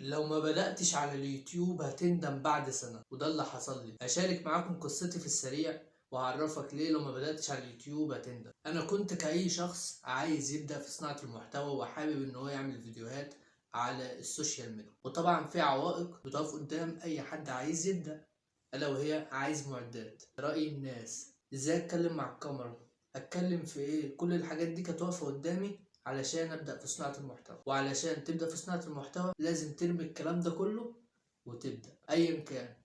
لو ما بدأتش على اليوتيوب هتندم بعد سنة، وده اللي حصل لي. هشارك معاكم قصتي في السريع وهعرفك ليه لو ما بدأتش على اليوتيوب هتندم. انا كنت كأي شخص عايز يبدأ في صناعة المحتوى وحابب ان هو يعمل فيديوهات على السوشيال ميديا، وطبعا في عوائق بتقف قدام اي حد عايز يبدأ، الا وهي عايز معدات، رأي الناس، ازاي اتكلم مع الكاميرا، اتكلم في ايه. كل الحاجات دي كانت واقفة قدامي علشان ابدأ في صناعة المحتوى. وعلشان تبدأ في صناعة المحتوى لازم ترمي الكلام ده كله وتبدأ ايا كان،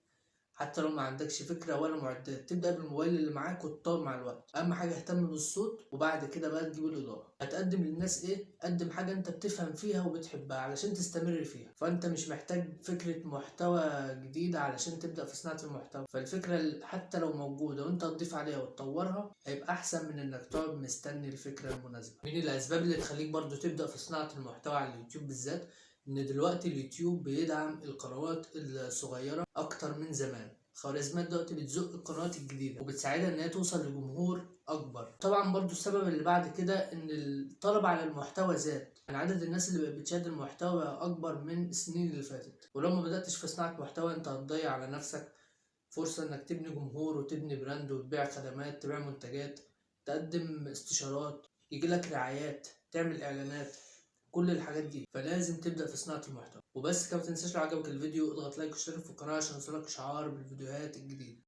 حتى لو ما عندكش فكرة ولا معدات. تبدأ بالموبايل اللي معاك وتطور مع الوقت. أهم حاجة اهتم بالصوت، وبعد كده بقى تجيب الإضاءة. هتقدم للناس إيه؟ قدم حاجة أنت بتفهم فيها وبتحبها علشان تستمر فيها. فأنت مش محتاج فكرة محتوى جديدة علشان تبدأ في صناعة المحتوى. فالفكرة حتى لو موجودة وأنت تضيف عليها وتطورها هيبقى أحسن من إنك تقعد مستني الفكرة المناسبة. من الأسباب اللي تخليك برضو تبدأ في صناعة المحتوى على اليوتيوب بالذات إن دلوقتي اليوتيوب بيدعم القنوات الصغيرة أكتر من زمان. خوارزميات دلوقتي بتزق القنوات الجديدة وبتساعدها ان هي توصل لجمهور اكبر. طبعا برضو السبب اللي بعد كده ان الطلب على المحتوى زاد، يعني عدد الناس اللي بقت بتشاهد المحتوى بقى اكبر من السنين اللي فاتت. ولو ما بدأتش في صناعة محتوى انت هتضيع على نفسك فرصة انك تبني جمهور وتبني براند وتبيع خدمات، تبيع منتجات، تقدم استشارات، يجيلك رعايات، تعمل اعلانات، كل الحاجات دي. فلازم تبدأ في صناعة المحتوى وبس كده. متنساش لو عجبك الفيديو اضغط لايك واشترك في القناة عشان يوصلك اشعار بالفيديوهات الجديدة.